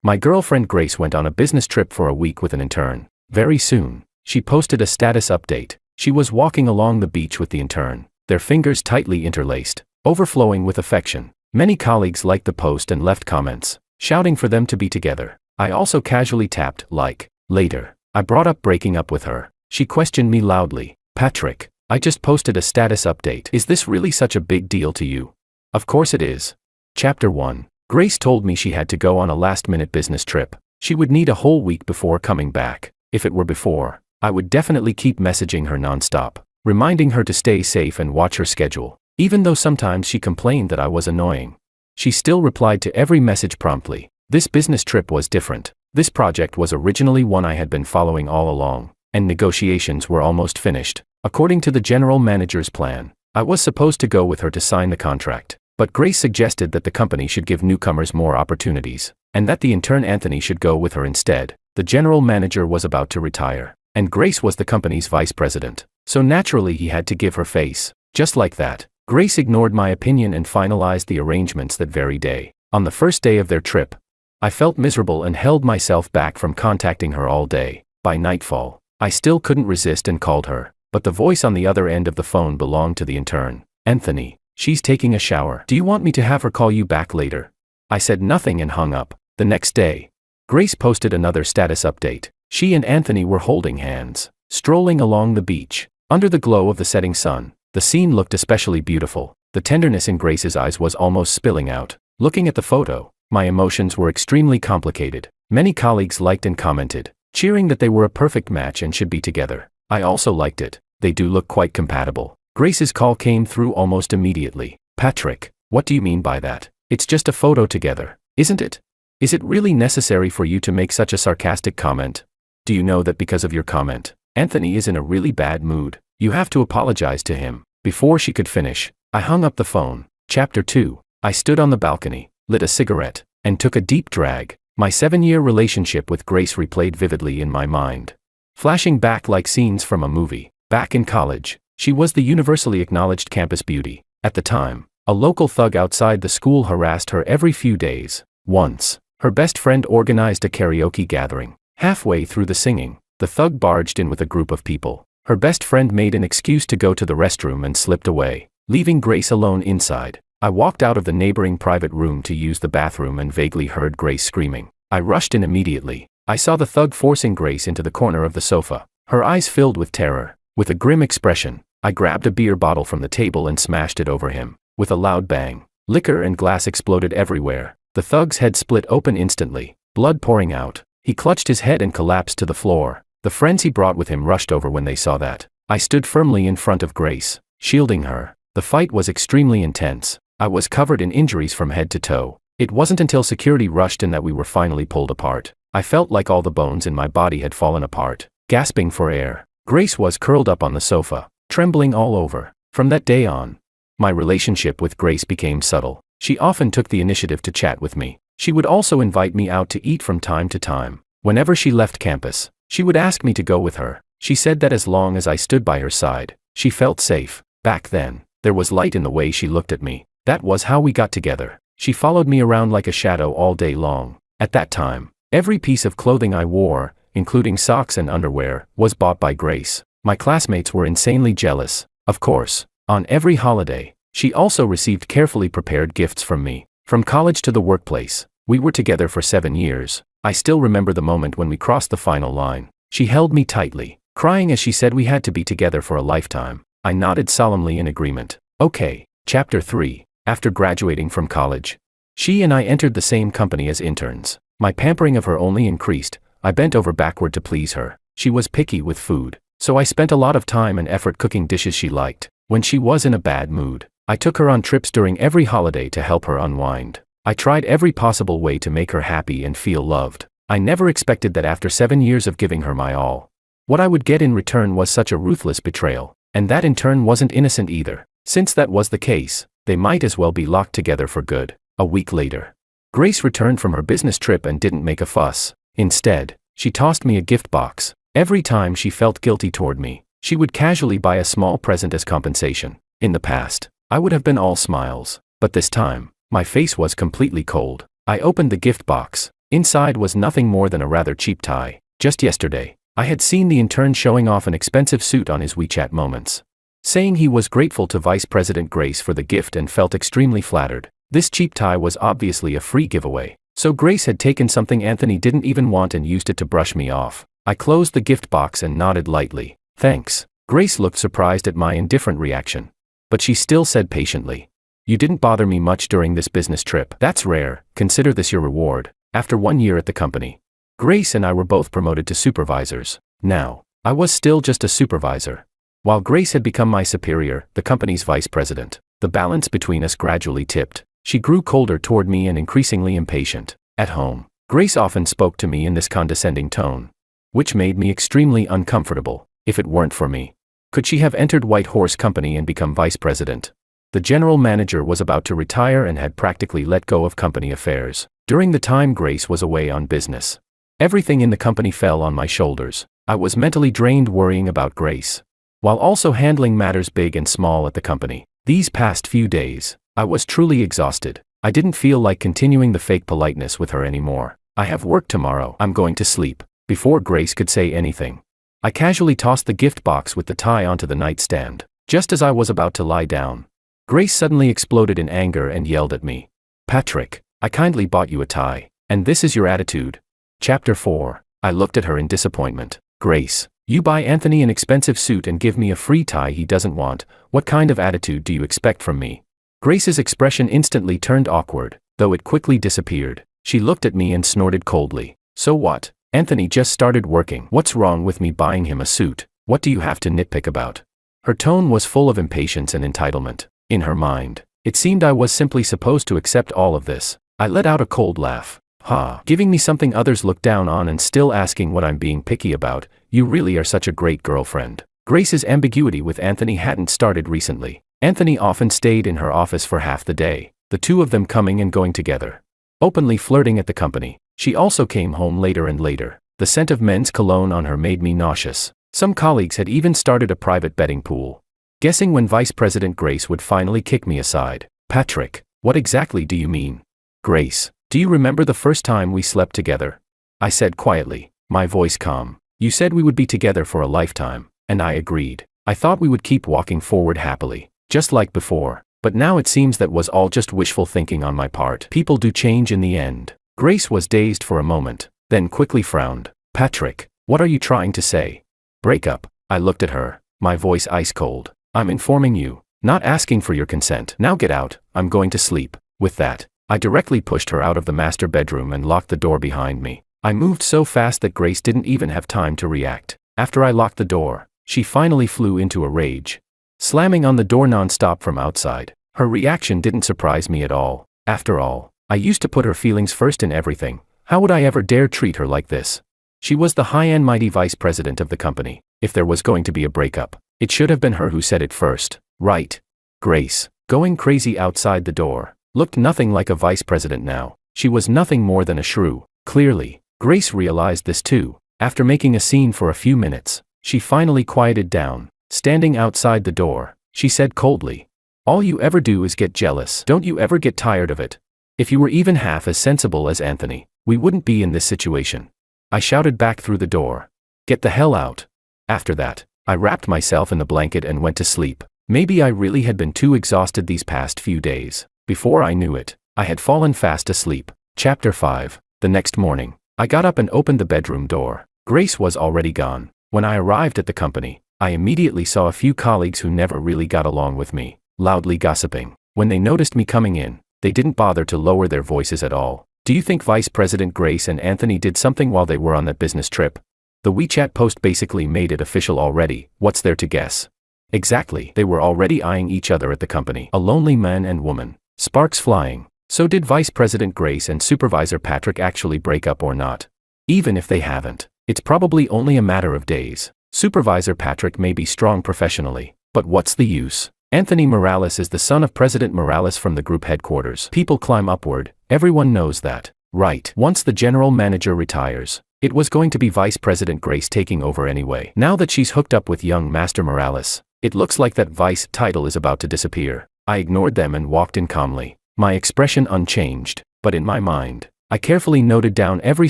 My girlfriend Grace went on a business trip for a week with an intern. Very soon, she posted a status update. She was walking along the beach with the intern, their fingers tightly interlaced, overflowing with affection. Many colleagues liked the post and left comments, shouting for them to be together. I also casually tapped like. Later, I brought up breaking up with her. She questioned me loudly. Patrick, I just posted a status update. Is this really such a big deal to you? Of course it is. Chapter 1. Grace told me she had to go on a last-minute business trip. She would need a whole week before coming back. If it were before, I would definitely keep messaging her non-stop, reminding her to stay safe and watch her schedule. Even though sometimes she complained that I was annoying, she still replied to every message promptly. This business trip was different. This project was originally one I had been following all along, and negotiations were almost finished. According to the general manager's plan, I was supposed to go with her to sign the contract, but Grace suggested that the company should give newcomers more opportunities, and that the intern Anthony should go with her instead. The general manager was about to retire, and Grace was the company's vice president, so naturally he had to give her face. Just like that, Grace ignored my opinion and finalized the arrangements that very day. On the first day of their trip, I felt miserable and held myself back from contacting her all day. By nightfall, I still couldn't resist and called her, but the voice on the other end of the phone belonged to the intern. Anthony, she's taking a shower. Do you want me to have her call you back later? I said nothing and hung up. The next day, Grace posted another status update. She and Anthony were holding hands, strolling along the beach. Under the glow of the setting sun, the scene looked especially beautiful. The tenderness in Grace's eyes was almost spilling out. Looking at the photo, my emotions were extremely complicated. Many colleagues liked and commented, cheering that they were a perfect match and should be together. I also liked it. They do look quite compatible. Grace's call came through almost immediately. Patrick, what do you mean by that? It's just a photo together, isn't it? Is it really necessary for you to make such a sarcastic comment? Do you know that because of your comment, Anthony is in a really bad mood? You have to apologize to him. Before she could finish, I hung up the phone. Chapter 2. I stood on the balcony, lit a cigarette, and took a deep drag. My 7-year relationship with Grace replayed vividly in my mind, flashing back like scenes from a movie. Back in college, she was the universally acknowledged campus beauty. At the time, a local thug outside the school harassed her every few days. Once, her best friend organized a karaoke gathering. Halfway through the singing, the thug barged in with a group of people. Her best friend made an excuse to go to the restroom and slipped away, leaving Grace alone inside. I walked out of the neighboring private room to use the bathroom and vaguely heard Grace screaming. I rushed in immediately. I saw the thug forcing Grace into the corner of the sofa, her eyes filled with terror. With a grim expression, I grabbed a beer bottle from the table and smashed it over him. With a loud bang, liquor and glass exploded everywhere. The thug's head split open instantly, blood pouring out. He clutched his head and collapsed to the floor. The friends he brought with him rushed over when they saw that. I stood firmly in front of Grace, shielding her. The fight was extremely intense. I was covered in injuries from head to toe. It wasn't until security rushed in that we were finally pulled apart. I felt like all the bones in my body had fallen apart. Gasping for air, Grace was curled up on the sofa, trembling all over. From that day on, my relationship with Grace became subtle. She often took the initiative to chat with me. She would also invite me out to eat from time to time. Whenever she left campus, she would ask me to go with her. She said that as long as I stood by her side, she felt safe. Back then, there was light in the way she looked at me. That was how we got together. She followed me around like a shadow all day long. At that time, every piece of clothing I wore, including socks and underwear, was bought by Grace. My classmates were insanely jealous. Of course, on every holiday, she also received carefully prepared gifts from me. From college to the workplace, we were together for 7 years. I still remember the moment when we crossed the final line. She held me tightly, crying as she said we had to be together for a lifetime. I nodded solemnly in agreement. Okay. Chapter 3. After graduating from college, she and I entered the same company as interns. My pampering of her only increased. I bent over backward to please her. She was picky with food, so I spent a lot of time and effort cooking dishes she liked. When she was in a bad mood, I took her on trips during every holiday to help her unwind. I tried every possible way to make her happy and feel loved. I never expected that after 7 years of giving her my all, what I would get in return was such a ruthless betrayal. And that in turn wasn't innocent either. Since that was the case, they might as well be locked together for good. A week later, Grace returned from her business trip and didn't make a fuss. Instead, she tossed me a gift box. Every time she felt guilty toward me, she would casually buy a small present as compensation. In the past, I would have been all smiles, but this time, my face was completely cold. I opened the gift box. Inside was nothing more than a rather cheap tie. Just yesterday, I had seen the intern showing off an expensive suit on his WeChat moments, saying he was grateful to Vice President Grace for the gift and felt extremely flattered. This cheap tie was obviously a free giveaway, so Grace had taken something Anthony didn't even want and used it to brush me off. I closed the gift box and nodded lightly. Thanks. Grace looked surprised at my indifferent reaction, but she still said patiently, "You didn't bother me much during this business trip. That's rare. Consider this your reward." After 1 year at the company, Grace and I were both promoted to supervisors. Now, I was still just a supervisor, while Grace had become my superior, the company's vice president. The balance between us gradually tipped. She grew colder toward me and increasingly impatient. At home, Grace often spoke to me in this condescending tone, which made me extremely uncomfortable. If it weren't for me, could she have entered White Horse Company and become vice president? The general manager was about to retire and had practically let go of company affairs. During the time Grace was away on business, everything in the company fell on my shoulders. I was mentally drained worrying about Grace, while also handling matters big and small at the company. These past few days, I was truly exhausted. I didn't feel like continuing the fake politeness with her anymore. "I have work tomorrow. I'm going to sleep." Before Grace could say anything, I casually tossed the gift box with the tie onto the nightstand. Just as I was about to lie down, Grace suddenly exploded in anger and yelled at me. "Patrick, I kindly bought you a tie, and this is your attitude." Chapter 4. I looked at her in disappointment. "Grace, you buy Anthony an expensive suit and give me a free tie he doesn't want. What kind of attitude do you expect from me?" Grace's expression instantly turned awkward, though it quickly disappeared. She looked at me and snorted coldly. "So what? Anthony just started working. What's wrong with me buying him a suit? What do you have to nitpick about?" Her tone was full of impatience and entitlement. In her mind, it seemed I was simply supposed to accept all of this. I let out a cold laugh. "Ha, giving me something others look down on and still asking what I'm being picky about. You really are such a great girlfriend." Grace's ambiguity with Anthony hadn't started recently. Anthony often stayed in her office for half the day, the two of them coming and going together, openly flirting at the company. She also came home later and later. The scent of men's cologne on her made me nauseous. Some colleagues had even started a private betting pool, guessing when Vice President Grace would finally kick me aside. "Patrick, what exactly do you mean?" "Grace, do you remember the first time we slept together?" I said quietly, my voice calm. "You said we would be together for a lifetime, and I agreed. I thought we would keep walking forward happily, just like before. But now it seems that was all just wishful thinking on my part. People do change in the end." Grace was dazed for a moment, then quickly frowned. "Patrick, what are you trying to say?" "Break up." I looked at her, my voice ice cold. "I'm informing you, not asking for your consent. Now get out, I'm going to sleep." With that, I directly pushed her out of the master bedroom and locked the door behind me. I moved so fast that Grace didn't even have time to react. After I locked the door, she finally flew into a rage, slamming on the door non-stop from outside. Her reaction didn't surprise me at all. After all, I used to put her feelings first in everything. How would I ever dare treat her like this? She was the high and mighty vice president of the company. If there was going to be a breakup, it should have been her who said it first, right? Grace, going crazy outside the door, looked nothing like a vice president now. She was nothing more than a shrew. Clearly, Grace realized this too. After making a scene for a few minutes, she finally quieted down. Standing outside the door, she said coldly, "All you ever do is get jealous. Don't you ever get tired of it? If you were even half as sensible as Anthony, we wouldn't be in this situation." I shouted back through the door, "Get the hell out." After that, I wrapped myself in the blanket and went to sleep. Maybe I really had been too exhausted these past few days. Before I knew it, I had fallen fast asleep. Chapter 5. The next morning, I got up and opened the bedroom door. Grace was already gone. When I arrived at the company, I immediately saw a few colleagues who never really got along with me, loudly gossiping. When they noticed me coming in, they didn't bother to lower their voices at all. "Do you think Vice President Grace and Anthony did something while they were on that business trip?" The WeChat post basically made it official already. What's there to guess? Exactly, they were already eyeing each other at the company. A lonely man and woman. Sparks flying. So did Vice President Grace and Supervisor Patrick actually break up or not? Even if they haven't, it's probably only a matter of days. Supervisor Patrick may be strong professionally, but what's the use? Anthony Morales is the son of President Morales from the group headquarters. People climb upward, everyone knows that, right? Once the general manager retires, it was going to be Vice President Grace taking over anyway. Now that she's hooked up with young Master Morales, it looks like that vice title is about to disappear. I ignored them and walked in calmly, my expression unchanged, but in my mind, I carefully noted down every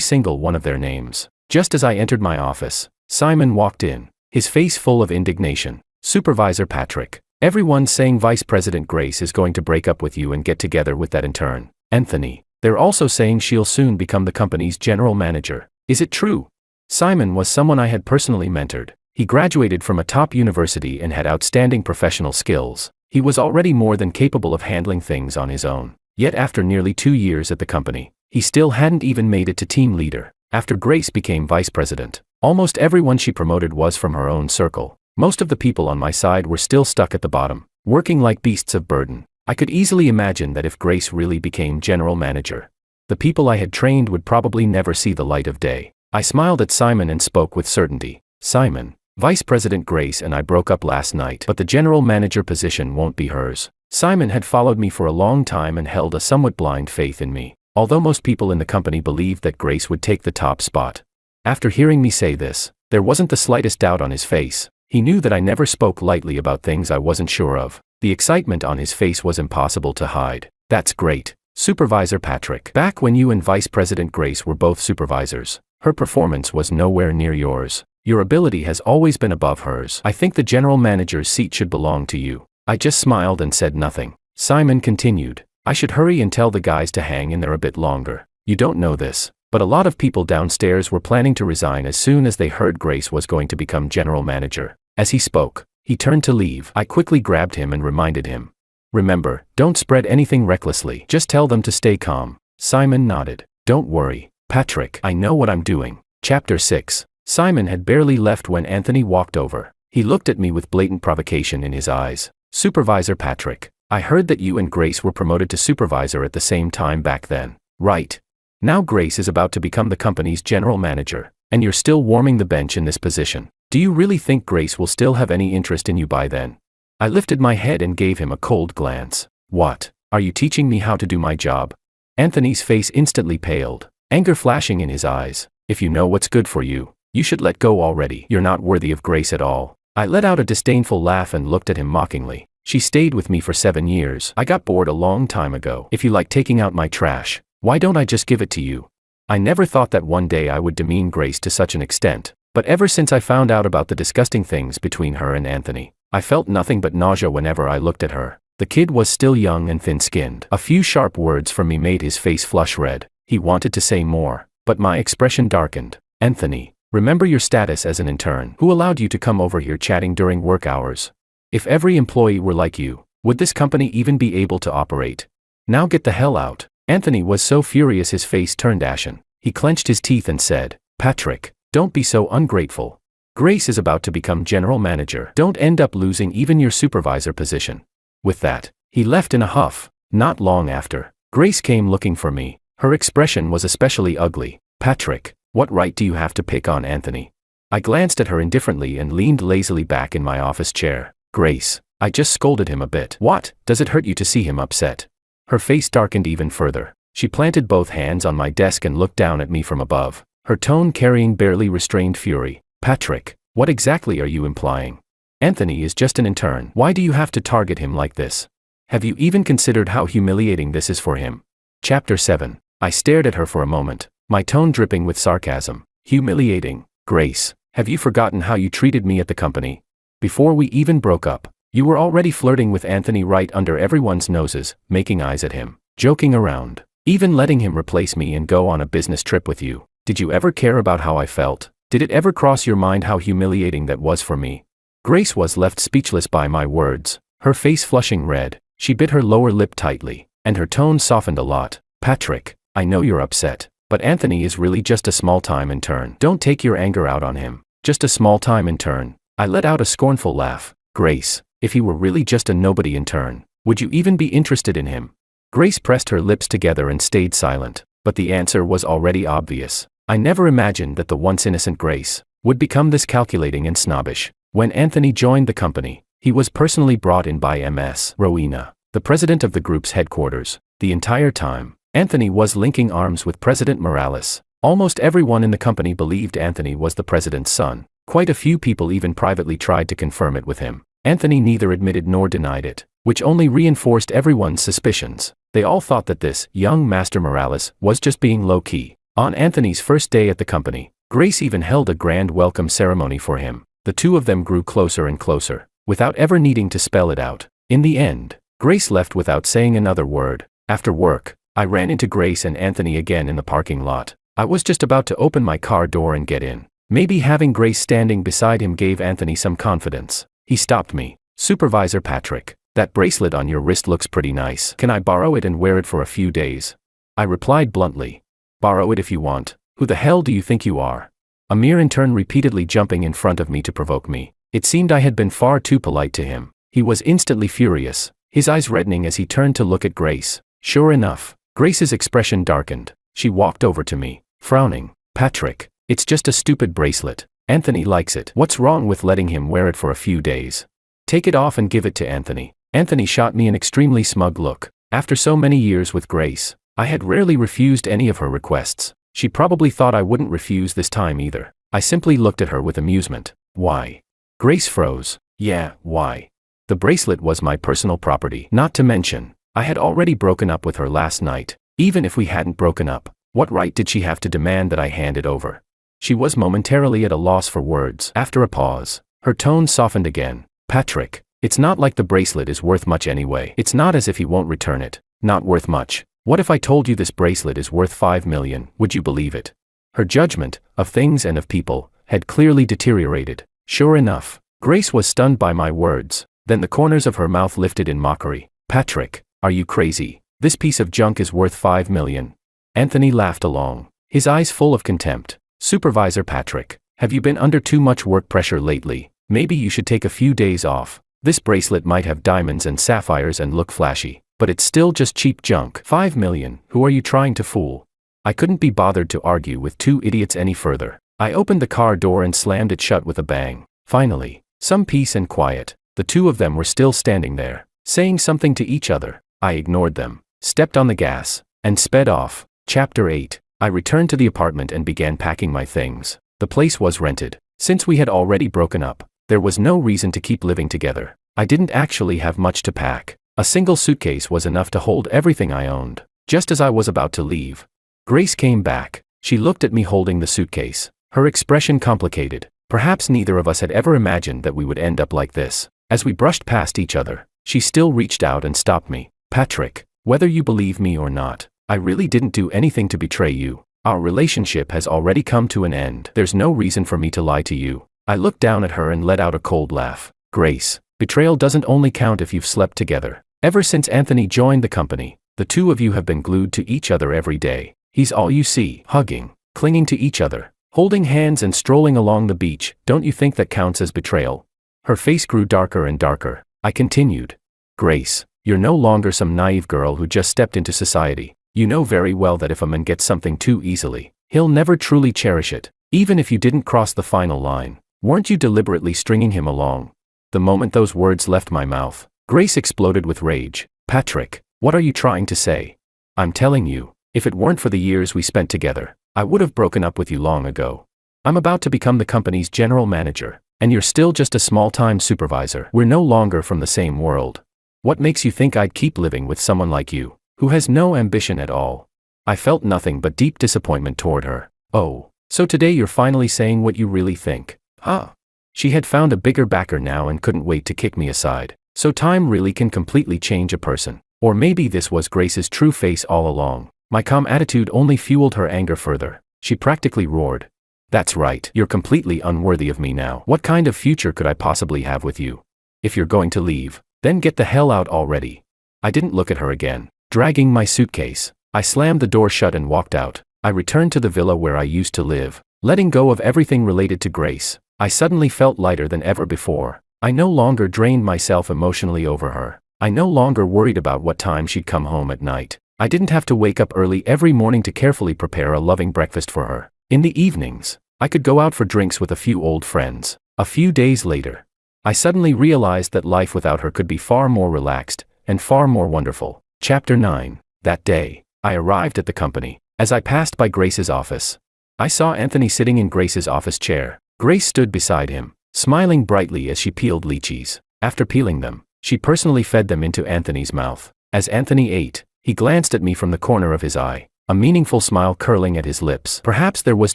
single one of their names. Just as I entered my office, Simon walked in, his face full of indignation. "Supervisor Patrick, everyone's saying Vice President Grace is going to break up with you and get together with that intern, Anthony. They're also saying she'll soon become the company's general manager. Is it true?" Simon was someone I had personally mentored. He graduated from a top university and had outstanding professional skills. He was already more than capable of handling things on his own. Yet after nearly 2 years at the company, he still hadn't even made it to team leader. After Grace became vice president, almost everyone she promoted was from her own circle. Most of the people on my side were still stuck at the bottom, working like beasts of burden. I could easily imagine that if Grace really became general manager, the people I had trained would probably never see the light of day. I smiled at Simon and spoke with certainty. "Simon, Vice President Grace and I broke up last night, but the general manager position won't be hers." Simon had followed me for a long time and held a somewhat blind faith in me, although most people in the company believed that Grace would take the top spot. After hearing me say this, there wasn't the slightest doubt on his face. He knew that I never spoke lightly about things I wasn't sure of. The excitement on his face was impossible to hide. "That's great, Supervisor Patrick. Back when you and Vice President Grace were both supervisors, her performance was nowhere near yours. Your ability has always been above hers. I think the general manager's seat should belong to you." I just smiled and said nothing. Simon continued, "I should hurry and tell the guys to hang in there a bit longer. You don't know this, but a lot of people downstairs were planning to resign as soon as they heard Grace was going to become general manager." As he spoke, he turned to leave. I quickly grabbed him and reminded him, "Remember, don't spread anything recklessly. Just tell them to stay calm." Simon nodded. "Don't worry, Patrick, I know what I'm doing." Chapter 6. Simon had barely left when Anthony walked over. He looked at me with blatant provocation in his eyes. "Supervisor Patrick, I heard that you and Grace were promoted to supervisor at the same time back then, right? Now Grace is about to become the company's general manager, and you're still warming the bench in this position. Do you really think Grace will still have any interest in you by then?" I lifted my head and gave him a cold glance. "What? Are you teaching me how to do my job?" Anthony's face instantly paled, anger flashing in his eyes. "If you know what's good for you, you should let go already. You're not worthy of Grace at all." I let out a disdainful laugh and looked at him mockingly. "She stayed with me for 7 years. I got bored a long time ago. If you like taking out my trash, why don't I just give it to you?" I never thought that one day I would demean Grace to such an extent, but ever since I found out about the disgusting things between her and Anthony, I felt nothing but nausea whenever I looked at her. The kid was still young and thin-skinned. A few sharp words from me made his face flush red. He wanted to say more, but my expression darkened. "Anthony, remember your status as an intern. Who allowed you to come over here chatting during work hours? If every employee were like you, would this company even be able to operate? Now get the hell out." Anthony was so furious his face turned ashen. He clenched his teeth and said, "Patrick, don't be so ungrateful. Grace is about to become general manager. Don't end up losing even your supervisor position." With that, he left in a huff. Not long after, Grace came looking for me. Her expression was especially ugly. "Patrick, what right do you have to pick on Anthony?" I glanced at her indifferently and leaned lazily back in my office chair. "Grace, I just scolded him a bit." "What? Does it hurt you to see him upset?" Her face darkened even further. She planted both hands on my desk and looked down at me from above, her tone carrying barely restrained fury. "Patrick, what exactly are you implying? Anthony is just an intern. Why do you have to target him like this? Have you even considered how humiliating this is for him?" Chapter 7. I stared at her for a moment, my tone dripping with sarcasm. "Humiliating? Grace, have you forgotten how you treated me at the company? Before we even broke up, you were already flirting with Anthony right under everyone's noses, making eyes at him, joking around, even letting him replace me and go on a business trip with you. Did you ever care about how I felt? Did it ever cross your mind how humiliating that was for me?" Grace was left speechless by my words, her face flushing red. She bit her lower lip tightly, and her tone softened a lot. "Patrick, I know you're upset, but Anthony is really just a small-time intern. Don't take your anger out on him. Just a small-time intern." I let out a scornful laugh. "Grace, if he were really just a nobody intern, would you even be interested in him?" Grace pressed her lips together and stayed silent, but the answer was already obvious. I never imagined that the once innocent Grace would become this calculating and snobbish. When Anthony joined the company, he was personally brought in by Ms. Rowena, the president of the group's headquarters. The entire time, Anthony was linking arms with President Morales. Almost everyone in the company believed Anthony was the president's son. Quite a few people even privately tried to confirm it with him. Anthony neither admitted nor denied it. which only reinforced everyone's suspicions. They all thought that this young Master Morales was just being low-key. On Anthony's first day at the company, Grace even held a grand welcome ceremony for him. The two of them grew closer and closer, without ever needing to spell it out. In the end, Grace left without saying another word. After work, I ran into Grace and Anthony again in the parking lot. I was just about to open my car door and get in. Maybe having Grace standing beside him gave Anthony some confidence. He stopped me. "Supervisor Patrick, that bracelet on your wrist looks pretty nice. Can I borrow it and wear it for a few days?" I replied bluntly. "Borrow it if you want. Who the hell do you think you are?" A mere intern repeatedly jumping in front of me to provoke me. It seemed I had been far too polite to him. He was instantly furious, his eyes reddening as he turned to look at Grace. Sure enough, Grace's expression darkened. She walked over to me, frowning. "Patrick, it's just a stupid bracelet. Anthony likes it. What's wrong with letting him wear it for a few days? Take it off and give it to Anthony." Anthony shot me an extremely smug look. After so many years with Grace, I had rarely refused any of her requests. She probably thought I wouldn't refuse this time either. I simply looked at her with amusement. "Why?" Grace froze. "Yeah, why? The bracelet was my personal property. Not to mention, I had already broken up with her last night. Even if we hadn't broken up, what right did she have to demand that I hand it over?" She was momentarily at a loss for words. After a pause, her tone softened again. "Patrick, it's not like the bracelet is worth much anyway. It's not as if he won't return it. Not worth much. What if I told you this bracelet is worth 5 million, would you believe it?" Her judgment, of things and of people, had clearly deteriorated. Sure enough, Grace was stunned by my words. Then the corners of her mouth lifted in mockery. "Patrick, are you crazy? This piece of junk is worth 5 million. Anthony laughed along, his eyes full of contempt. "Supervisor Patrick, have you been under too much work pressure lately? Maybe you should take a few days off. This bracelet might have diamonds and sapphires and look flashy, but it's still just cheap junk. 5 million, who are you trying to fool?" I couldn't be bothered to argue with two idiots any further. I opened the car door and slammed it shut with a bang. Finally, some peace and quiet. The two of them were still standing there, saying something to each other. I ignored them, stepped on the gas, and sped off. Chapter 8. I returned to the apartment and began packing my things. The place was rented. Since we had already broken up, there was no reason to keep living together. I didn't actually have much to pack. A single suitcase was enough to hold everything I owned. Just as I was about to leave, Grace came back. She looked at me holding the suitcase. Her expression complicated. Perhaps neither of us had ever imagined that we would end up like this. As we brushed past each other, she still reached out and stopped me. "Patrick, whether you believe me or not, I really didn't do anything to betray you. Our relationship has already come to an end. There's no reason for me to lie to you." I looked down at her and let out a cold laugh. "Grace, betrayal doesn't only count if you've slept together. Ever since Anthony joined the company, the two of you have been glued to each other every day. He's all you see, hugging, clinging to each other, holding hands and strolling along the beach. Don't you think that counts as betrayal?" Her face grew darker and darker. I continued. "Grace, you're no longer some naive girl who just stepped into society. You know very well that if a man gets something too easily, he'll never truly cherish it, even if you didn't cross the final line. Weren't you deliberately stringing him along?" The moment those words left my mouth, Grace exploded with rage. "Patrick, what are you trying to say? I'm telling you, if it weren't for the years we spent together, I would have broken up with you long ago. I'm about to become the company's general manager, and you're still just a small-time supervisor. We're no longer from the same world. What makes you think I'd keep living with someone like you, who has no ambition at all?" I felt nothing but deep disappointment toward her. "Oh, so today you're finally saying what you really think, huh?" She had found a bigger backer now and couldn't wait to kick me aside. So time really can completely change a person. Or maybe this was Grace's true face all along. My calm attitude only fueled her anger further. She practically roared. "That's right, you're completely unworthy of me now. What kind of future could I possibly have with you? If you're going to leave, then get the hell out already." I didn't look at her again. Dragging my suitcase, I slammed the door shut and walked out. I returned to the villa where I used to live. Letting go of everything related to Grace, I suddenly felt lighter than ever before. I no longer drained myself emotionally over her. I no longer worried about what time she'd come home at night. I didn't have to wake up early every morning to carefully prepare a loving breakfast for her. In the evenings, I could go out for drinks with a few old friends. A few days later, I suddenly realized that life without her could be far more relaxed and far more wonderful. Chapter 9. That day, I arrived at the company. As I passed by Grace's office, I saw Anthony sitting in Grace's office chair. Grace stood beside him, smiling brightly as she peeled lychees. After peeling them, She personally fed them into Anthony's mouth. As Anthony ate, he glanced at me from the corner of his eye, a meaningful smile curling at his lips. Perhaps there was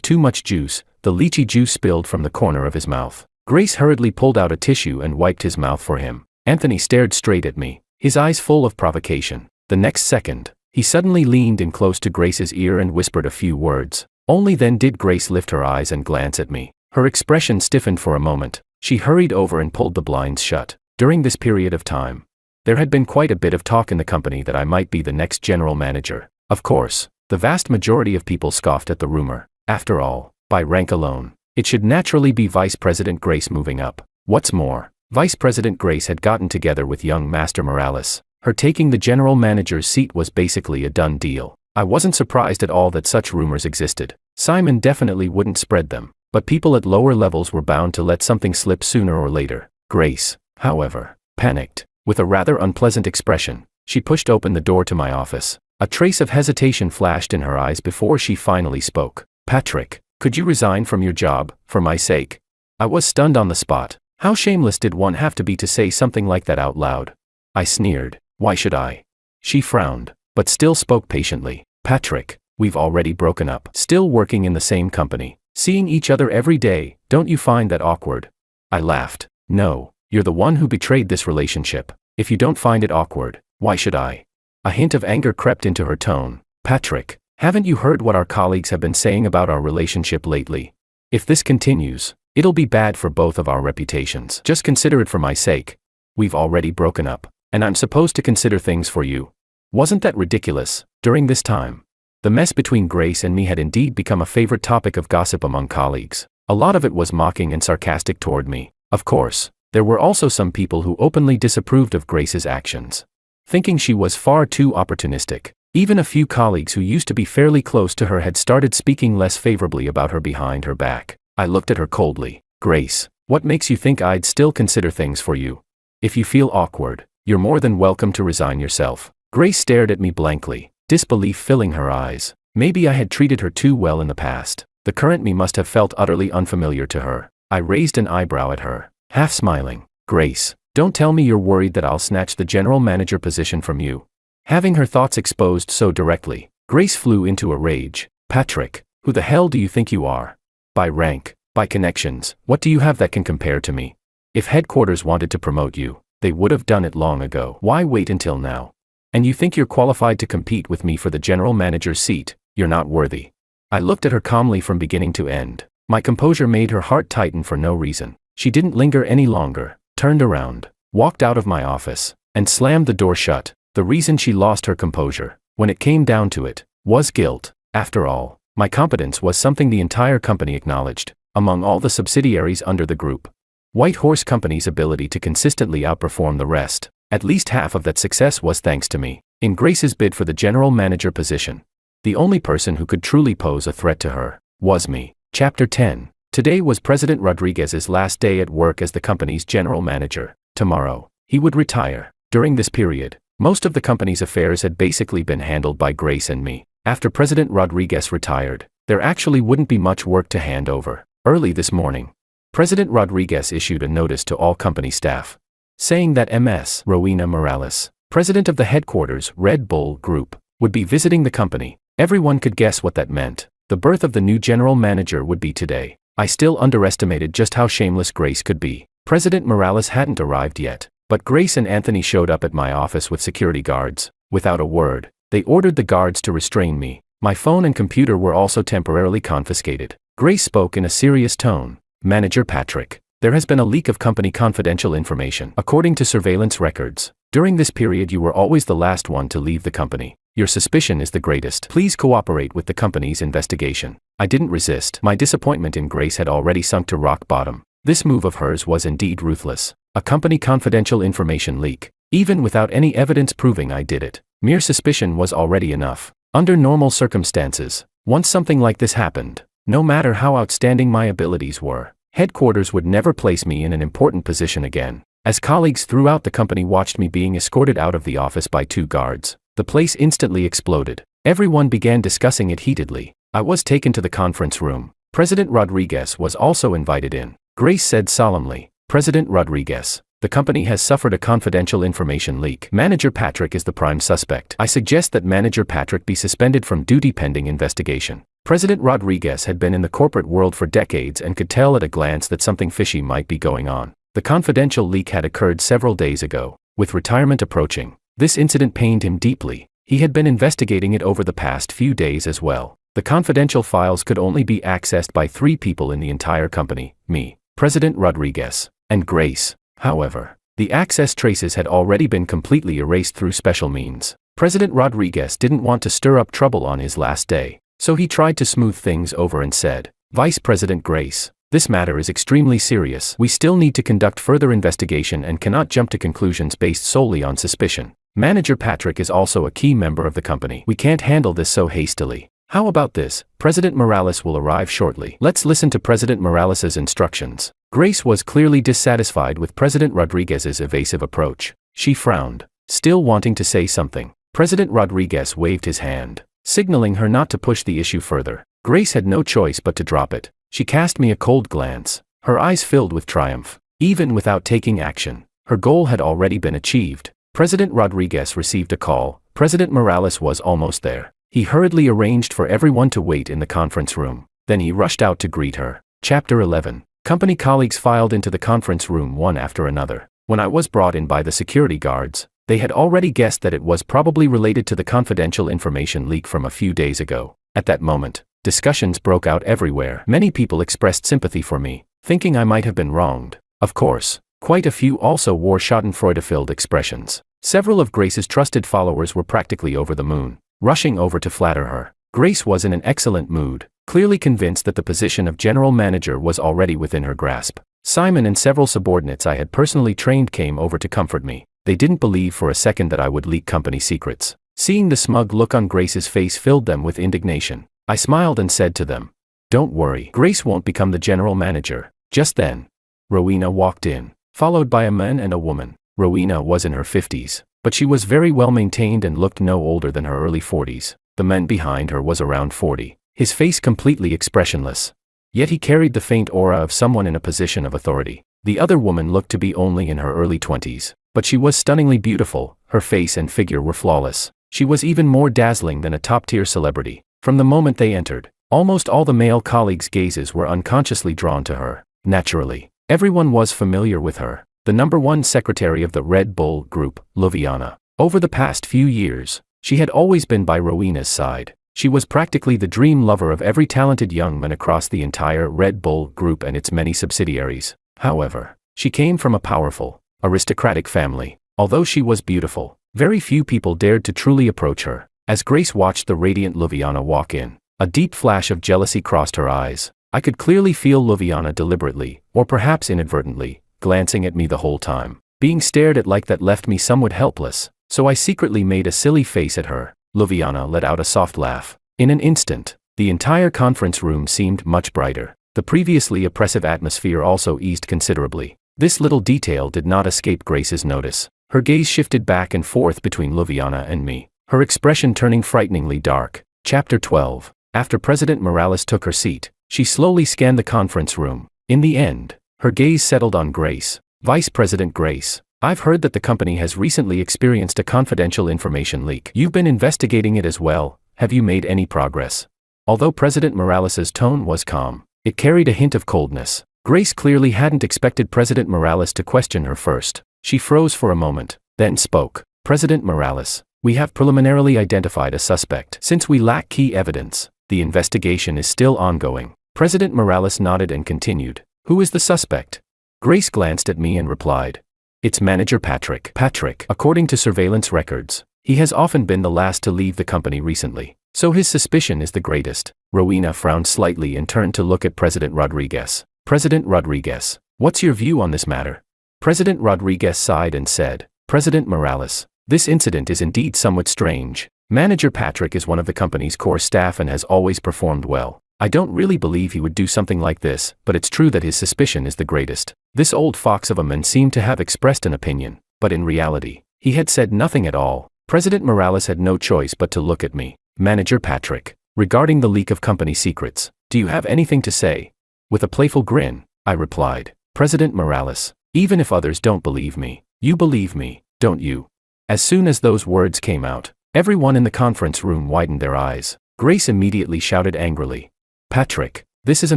too much juice, the lychee juice spilled from the corner of his mouth. Grace hurriedly pulled out a tissue and wiped his mouth for him. Anthony stared straight at me, his eyes full of provocation. The next second, he suddenly leaned in close to Grace's ear and whispered a few words. Only then did Grace lift her eyes and glance at me. Her expression stiffened for a moment. She hurried over and pulled the blinds shut. During this period of time, there had been quite a bit of talk in the company that I might be the next general manager. Of course, the vast majority of people scoffed at the rumor. After all, by rank alone, it should naturally be Vice President Grace moving up. What's more, Vice President Grace had gotten together with young Master Morales. Her taking the general manager's seat was basically a done deal. I wasn't surprised at all that such rumors existed. Simon definitely wouldn't spread them, but people at lower levels were bound to let something slip sooner or later. Grace, however, panicked. With a rather unpleasant expression, she pushed open the door to my office. A trace of hesitation flashed in her eyes before she finally spoke. "Patrick, could you resign from your job, for my sake?" I was stunned on the spot. How shameless did one have to be to say something like that out loud? I sneered. "Why should I?" She frowned, but still spoke patiently. "Patrick, we've already broken up. Still working in the same company, seeing each other every day, don't you find that awkward?" I laughed. "No, you're the one who betrayed this relationship. If you don't find it awkward, why should I?" A hint of anger crept into her tone. "Patrick, haven't you heard what our colleagues have been saying about our relationship lately? If this continues, it'll be bad for both of our reputations. Just consider it for my sake. We've already broken up, and I'm supposed to consider things for you." Wasn't that ridiculous? During this time, the mess between Grace and me had indeed become a favorite topic of gossip among colleagues. A lot of it was mocking and sarcastic toward me. Of course, there were also some people who openly disapproved of Grace's actions, thinking she was far too opportunistic. Even a few colleagues who used to be fairly close to her had started speaking less favorably about her behind her back. I looked at her coldly. "Grace, what makes you think I'd still consider things for you? If you feel awkward, you're more than welcome to resign yourself." Grace stared at me blankly, disbelief filling her eyes. Maybe I had treated her too well in the past. The current me must have felt utterly unfamiliar to her. I raised an eyebrow at her, half smiling. "Grace, don't tell me you're worried that I'll snatch the general manager position from you." Having her thoughts exposed so directly, Grace flew into a rage. "Patrick, who the hell do you think you are? By rank, by connections, what do you have that can compare to me? If headquarters wanted to promote you, they would have done it long ago. Why wait until now? And you think you're qualified to compete with me for the general manager's seat? You're not worthy." I looked at her calmly from beginning to end. My composure made her heart tighten for no reason. She didn't linger any longer, turned around, walked out of my office, and slammed the door shut. The reason she lost her composure, when it came down to it, was guilt. After all, my competence was something the entire company acknowledged. Among all the subsidiaries under the group, White Horse Company's ability to consistently outperform the rest, at least half of that success was thanks to me. In Grace's bid for the general manager position, the only person who could truly pose a threat to her was me. Chapter 10. Today was President Rodriguez's last day at work as the company's general manager. Tomorrow, he would retire. During this period, most of the company's affairs had basically been handled by Grace and me. After President Rodriguez retired, there actually wouldn't be much work to hand over. Early this morning, President Rodriguez issued a notice to all company staff, saying that Ms. Rowena Morales, president of the headquarters Red Bull Group, would be visiting the company. Everyone could guess what that meant. The birth of the new general manager would be today. I still underestimated just how shameless Grace could be. President Morales hadn't arrived yet, but Grace and Anthony showed up at my office with security guards. Without a word, they ordered the guards to restrain me. My phone and computer were also temporarily confiscated. Grace spoke in a serious tone. "Manager Patrick, there has been a leak of company confidential information. According to surveillance records, during this period you were always the last one to leave the company. Your suspicion is the greatest. Please cooperate with the company's investigation." I didn't resist. My disappointment in Grace had already sunk to rock bottom. This move of hers was indeed ruthless. A company confidential information leak. Even without any evidence proving I did it, mere suspicion was already enough. Under normal circumstances, once something like this happened, no matter how outstanding my abilities were, headquarters would never place me in an important position again. As colleagues throughout the company watched me being escorted out of the office by 2 guards, the place instantly exploded. Everyone began discussing it heatedly. I was taken to the conference room. President Rodriguez was also invited in. Grace said solemnly, "President Rodriguez, the The company has suffered a confidential information leak. Manager Patrick is the prime suspect. I suggest that Manager Patrick be suspended from duty pending investigation. President Rodriguez had been in the corporate world for decades and could tell at a glance that something fishy might be going on. The confidential leak had occurred several days ago. With retirement approaching, this incident pained him deeply. He had been investigating it over the past few days as well. The confidential files could only be accessed by 3 people in the entire company: me, President Rodriguez, and Grace. However, the access traces had already been completely erased through special means. President Rodriguez didn't want to stir up trouble on his last day, so he tried to smooth things over and said, "Vice President Grace, this matter is extremely serious. We still need to conduct further investigation and cannot jump to conclusions based solely on suspicion. Manager Patrick is also a key member of the company. We can't handle this so hastily. How about this? President Morales will arrive shortly. Let's listen to President Morales's instructions." Grace was clearly dissatisfied with President Rodriguez's evasive approach. She frowned, still wanting to say something. President Rodriguez waved his hand, signaling her not to push the issue further. Grace had no choice but to drop it. She cast me a cold glance, her eyes filled with triumph. Even without taking action, her goal had already been achieved. President Rodriguez received a call. President Morales was almost there. He hurriedly arranged for everyone to wait in the conference room. Then he rushed out to greet her. Chapter 11. Company colleagues filed into the conference room one after another. When I was brought in by the security guards, they had already guessed that it was probably related to the confidential information leak from a few days ago. At that moment, discussions broke out everywhere. Many people expressed sympathy for me, thinking I might have been wronged. Of course, quite a few also wore schadenfreude-filled expressions. Several of Grace's trusted followers were practically over the moon, rushing over to flatter her. Grace was in an excellent mood, clearly convinced that the position of general manager was already within her grasp. Simon and several subordinates I had personally trained came over to comfort me. They didn't believe for a second that I would leak company secrets. Seeing the smug look on Grace's face filled them with indignation. I smiled and said to them, "Don't worry, Grace won't become the general manager." Just then, Rowena walked in, followed by a man and a woman. Rowena was in her 50s, but she was very well maintained and looked no older than her early 40s. The man behind her was around 40, his face completely expressionless. Yet he carried the faint aura of someone in a position of authority. The other woman looked to be only in her early 20s, but she was stunningly beautiful. Her face and figure were flawless. She was even more dazzling than a top-tier celebrity. From the moment they entered, almost all the male colleagues' gazes were unconsciously drawn to her. Naturally, everyone was familiar with her. The #1 secretary of the Red Bull Group, Loviana. Over the past few years, she had always been by Rowena's side. She was practically the dream lover of every talented young man across the entire Red Bull Group and its many subsidiaries. However, she came from a powerful, aristocratic family. Although she was beautiful, very few people dared to truly approach her. As Grace watched the radiant Loviana walk in, a deep flash of jealousy crossed her eyes. I could clearly feel Loviana deliberately, or perhaps inadvertently, glancing at me the whole time. Being stared at like that left me somewhat helpless, so I secretly made a silly face at her. Loviana let out a soft laugh. In an instant, the entire conference room seemed much brighter. The previously oppressive atmosphere also eased considerably. This little detail did not escape Grace's notice. Her gaze shifted back and forth between Loviana and me, her expression turning frighteningly dark. Chapter 12. After President Morales took her seat, she slowly scanned the conference room. In the end, her gaze settled on Grace. "Vice President Grace, I've heard that the company has recently experienced a confidential information leak. You've been investigating it as well. Have you made any progress?" Although President Morales's tone was calm, it carried a hint of coldness. Grace clearly hadn't expected President Morales to question her first. She froze for a moment, then spoke. "President Morales, we have preliminarily identified a suspect. Since we lack key evidence, the investigation is still ongoing." President Morales nodded and continued. "Who is the suspect?" Grace glanced at me and replied, "It's Manager Patrick." Patrick, according to surveillance records, he has often been the last to leave the company recently, so his suspicion is the greatest. Rowena frowned slightly and turned to look at President Rodriguez. "President Rodriguez, what's your view on this matter?" President Rodriguez sighed and said, "President Morales, this incident is indeed somewhat strange. Manager Patrick is one of the company's core staff and has always performed well. I don't really believe he would do something like this, but it's true that his suspicion is the greatest." This old fox of a man seemed to have expressed an opinion, but in reality, he had said nothing at all. President Morales had no choice but to look at me. "Manager Patrick, regarding the leak of company secrets, do you have anything to say?" With a playful grin, I replied, "President Morales, Even if others don't believe me, you believe me, don't you? As soon as those words came out, everyone in the conference room widened their eyes. Grace immediately shouted angrily, "Patrick, this is a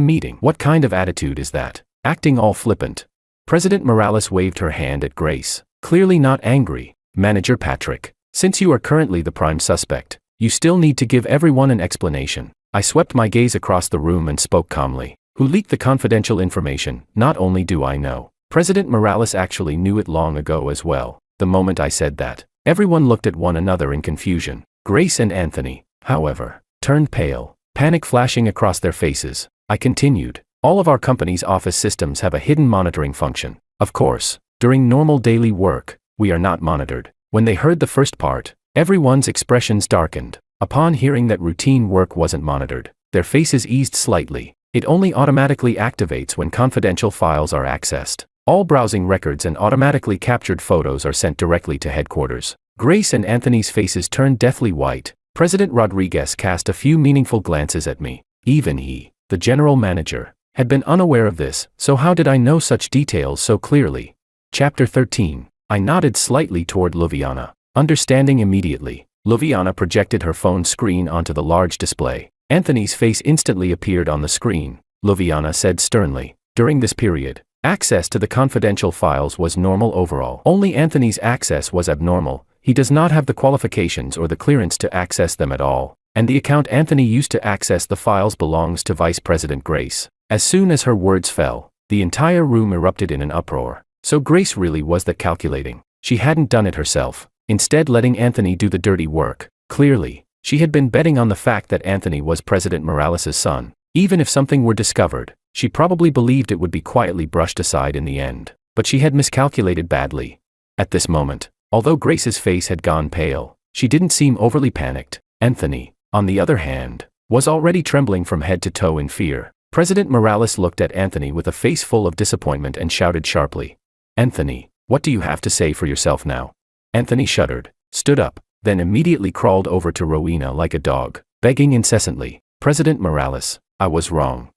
meeting. What kind of attitude is that? Acting all flippant." President Morales waved her hand at Grace, clearly not angry. "Manager Patrick, since you are currently the prime suspect, you still need to give everyone an explanation." I swept my gaze across the room and spoke calmly. "Who leaked the confidential information? Not only do I know, President Morales actually knew it long ago as well." The moment I said that, everyone looked at one another in confusion. Grace and Anthony, however, turned pale, panic flashing across their faces. I continued, "All of our company's office systems have a hidden monitoring function. Of course, during normal daily work, we are not monitored." When they heard the first part, everyone's expressions darkened. Upon hearing that routine work wasn't monitored, their faces eased slightly. It only automatically activates when confidential files are accessed. All browsing records and automatically captured photos are sent directly to headquarters. Grace and Anthony's faces turned deathly white. President Rodriguez cast a few meaningful glances at me. Even he, the general manager, had been unaware of this, so how did I know such details so clearly? Chapter 13. I nodded slightly toward Luviana, understanding immediately. Luviana projected her phone screen onto the large display. Anthony's face instantly appeared on the screen. Luviana said sternly, "During this period, access to the confidential files was normal overall. Only Anthony's access was abnormal. He does not have the qualifications or the clearance to access them at all. And the account Anthony used to access the files belongs to Vice President Grace." As soon as her words fell, the entire room erupted in an uproar. So Grace really was that calculating. She hadn't done it herself, instead letting Anthony do the dirty work. Clearly, she had been betting on the fact that Anthony was President Morales' son. Even if something were discovered, she probably believed it would be quietly brushed aside in the end. But she had miscalculated badly. At this moment, although Grace's face had gone pale, she didn't seem overly panicked. Anthony, on the other hand, was already trembling from head to toe in fear. President Morales looked at Anthony with a face full of disappointment and shouted sharply, "Anthony, what do you have to say for yourself now?" Anthony shuddered, stood up, then immediately crawled over to Rowena like a dog, begging incessantly, "President Morales, I was wrong.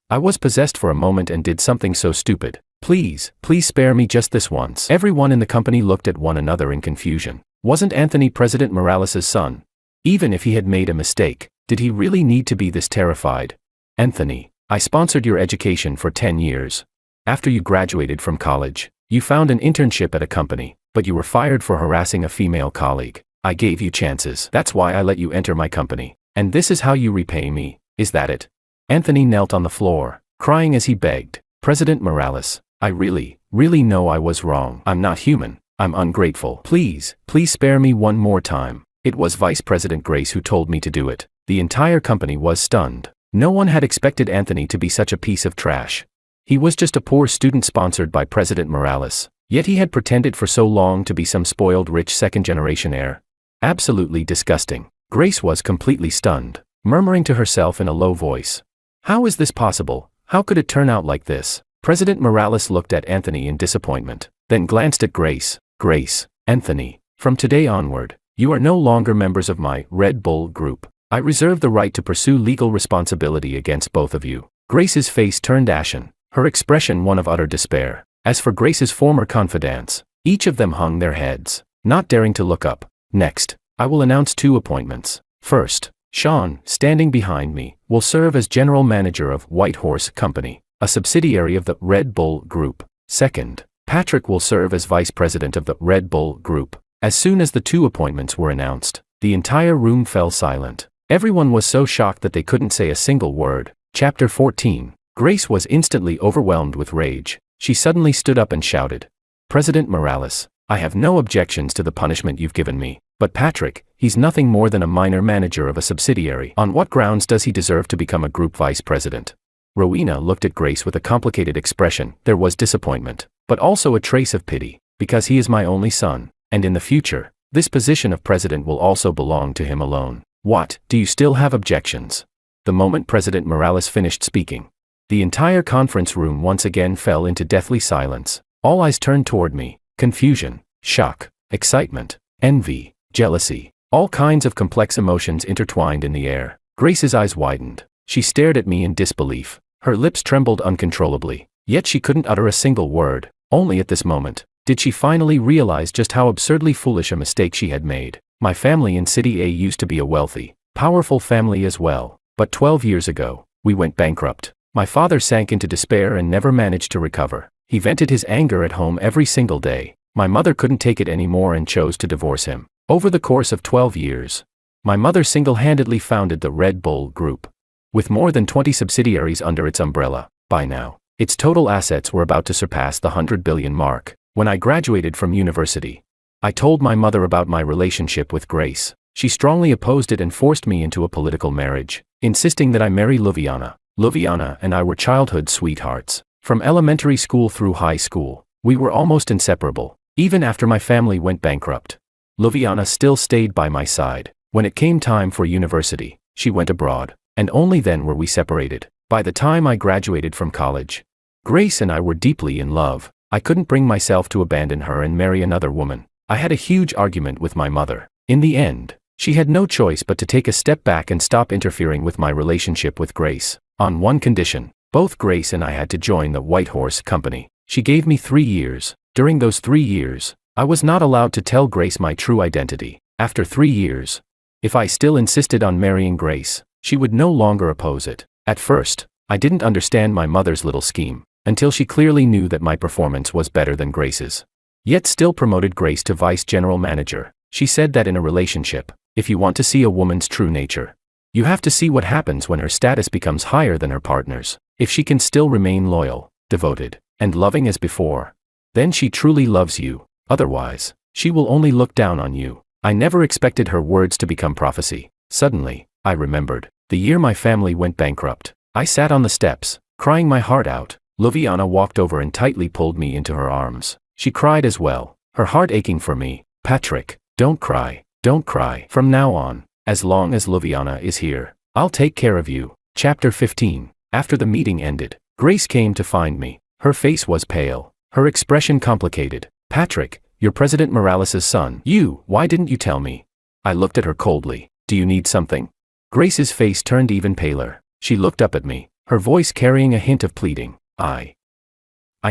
I was possessed for a moment and did something so stupid. Please, please spare me just this once." Everyone in the company looked at one another in confusion. Wasn't Anthony President Morales' son? Even if he had made a mistake, did he really need to be this terrified? "Anthony, I sponsored your education for 10 years. After you graduated from college, you found an internship at a company, but you were fired for harassing a female colleague. I gave you chances. That's why I let you enter my company. And this is how you repay me, is that it?" Anthony knelt on the floor, crying as he begged, "President Morales, I really know I was wrong. I'm not human. I'm ungrateful. Please, please spare me one more time." It was Vice President Grace who told me to do it. The entire company was stunned. No one had expected Anthony to be such a piece of trash. He was just a poor student sponsored by President Morales, yet he had pretended for so long to be some spoiled rich second-generation heir. Absolutely disgusting. Grace was completely stunned, murmuring to herself in a low voice, "How is this possible? How could it turn out like this?" President Morales looked at Anthony in disappointment, then glanced at Grace. "Grace, Anthony, from today onward, you are no longer members of my Red Bull group. I reserve the right to pursue legal responsibility against both of you." Grace's face turned ashen, her expression one of utter despair. As for Grace's former confidants, each of them hung their heads, not daring to look up. "Next, I will announce 2 appointments. First, Sean, standing behind me, will serve as general manager of White Horse Company, a subsidiary of the Red Bull Group. Second, Patrick will serve as vice president of the Red Bull Group." As soon as the 2 appointments were announced, the entire room fell silent. Everyone was so shocked that they couldn't say a single word. Chapter 14. Grace was instantly overwhelmed with rage. She suddenly stood up and shouted, "President Morales, I have no objections to the punishment you've given me, but Patrick, he's nothing more than a minor manager of a subsidiary. On what grounds does he deserve to become a group vice president?" Rowena looked at Grace with a complicated expression. There was disappointment, but also a trace of pity, because he is my only son, and in the future, this position of president will also belong to him alone. What, do you still have objections? The moment President Morales finished speaking, the entire conference room once again fell into deathly silence. All eyes turned toward me. Confusion, shock, excitement, envy, jealousy, all kinds of complex emotions intertwined in the air. Grace's eyes widened. She stared at me in disbelief. Her lips trembled uncontrollably, yet she couldn't utter a single word. Only at this moment did she finally realize just how absurdly foolish a mistake she had made. My family in City A used to be a wealthy, powerful family as well, but 12 years ago, we went bankrupt. My father sank into despair and never managed to recover. He vented his anger at home every single day. My mother couldn't take it anymore and chose to divorce him. Over the course of 12 years, my mother single-handedly founded the Red Bull Group. With more than 20 subsidiaries under its umbrella, by now, its total assets were about to surpass the 100 billion mark. When I graduated from university, I told my mother about my relationship with Grace. She strongly opposed it and forced me into a political marriage, insisting that I marry Luviana. Luviana and I were childhood sweethearts. From elementary school through high school, we were almost inseparable. Even after my family went bankrupt, Luviana still stayed by my side. When it came time for university, she went abroad, and only then were we separated. By the time I graduated from college, Grace and I were deeply in love. I couldn't bring myself to abandon her and marry another woman. I had a huge argument with my mother. In the end, she had no choice but to take a step back and stop interfering with my relationship with Grace. On one condition, both Grace and I had to join the White Horse Company. She gave me 3 years. During those 3 years, I was not allowed to tell Grace my true identity. After 3 years, if I still insisted on marrying Grace, she would no longer oppose it. At first, I didn't understand my mother's little scheme, until she clearly knew that my performance was better than Grace's. Yet still promoted Grace to vice general manager. She said that in a relationship, if you want to see a woman's true nature, you have to see what happens when her status becomes higher than her partner's. If she can still remain loyal, devoted, and loving as before, then she truly loves you. Otherwise, she will only look down on you. I never expected her words to become prophecy. Suddenly, I remembered, the year my family went bankrupt. I sat on the steps, crying my heart out. Luviana walked over and tightly pulled me into her arms. She cried as well, her heart aching for me. Patrick, don't cry, don't cry. From now on, as long as Luviana is here, I'll take care of you. Chapter 15. After the meeting ended, Grace came to find me. Her face was pale, her expression complicated. Patrick, you're President Morales' son. Why didn't you tell me? I looked at her coldly. Do you need something? Grace's face turned even paler. She looked up at me, her voice carrying a hint of pleading. I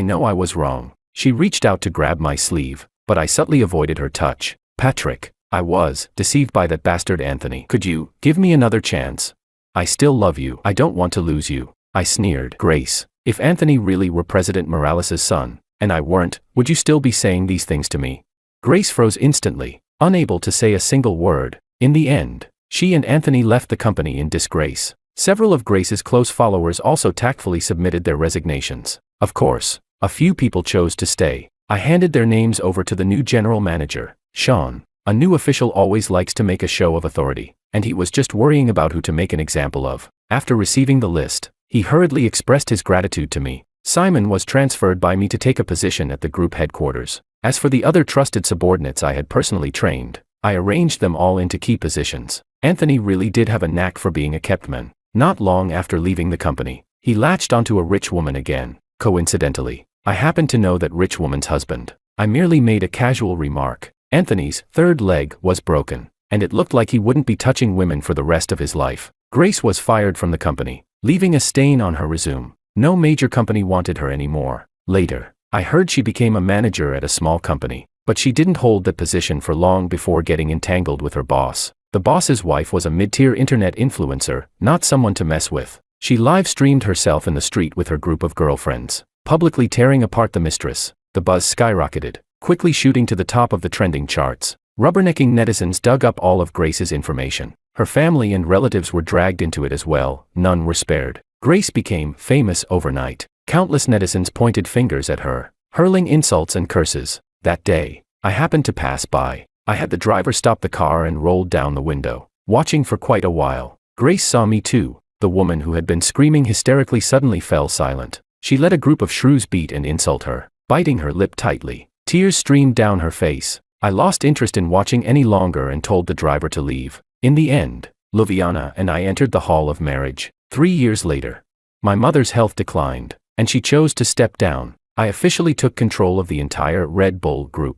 know I was wrong. She reached out to grab my sleeve, but I subtly avoided her touch. Patrick, I was deceived by that bastard Anthony. Could you give me another chance? I still love you. I don't want to lose you. I sneered. Grace, if Anthony really were President Morales' son, and I weren't, would you still be saying these things to me? Grace froze instantly, unable to say a single word. In the end, she and Anthony left the company in disgrace. Several of Grace's close followers also tactfully submitted their resignations. Of course, a few people chose to stay. I handed their names over to the new general manager, Sean. A new official always likes to make a show of authority, and he was just worrying about who to make an example of. After receiving the list, he hurriedly expressed his gratitude to me. Simon was transferred by me to take a position at the group headquarters. As for the other trusted subordinates I had personally trained, I arranged them all into key positions. Anthony really did have a knack for being a kept man. Not long after leaving the company, he latched onto a rich woman again. Coincidentally, I happened to know that rich woman's husband. I merely made a casual remark. Anthony's third leg was broken, and it looked like he wouldn't be touching women for the rest of his life. Grace was fired from the company, leaving a stain on her resume. No major company wanted her anymore. Later, I heard she became a manager at a small company, but she didn't hold that position for long before getting entangled with her boss. The boss's wife was a mid-tier internet influencer, not someone to mess with. She live-streamed herself in the street with her group of girlfriends, publicly tearing apart the mistress. The buzz skyrocketed, quickly shooting to the top of the trending charts. Rubbernecking netizens dug up all of Grace's information. Her family and relatives were dragged into it as well. None were spared. Grace became famous overnight. Countless netizens pointed fingers at her, hurling insults and curses. That day, I happened to pass by. I had the driver stop the car and rolled down the window, watching for quite a while. Grace saw me too. The woman who had been screaming hysterically suddenly fell silent. She let a group of shrews beat and insult her, biting her lip tightly. Tears streamed down her face. I lost interest in watching any longer and told the driver to leave. In the end, Luviana and I entered the hall of marriage. 3 years later, my mother's health declined, and she chose to step down. I officially took control of the entire Red Bull Group.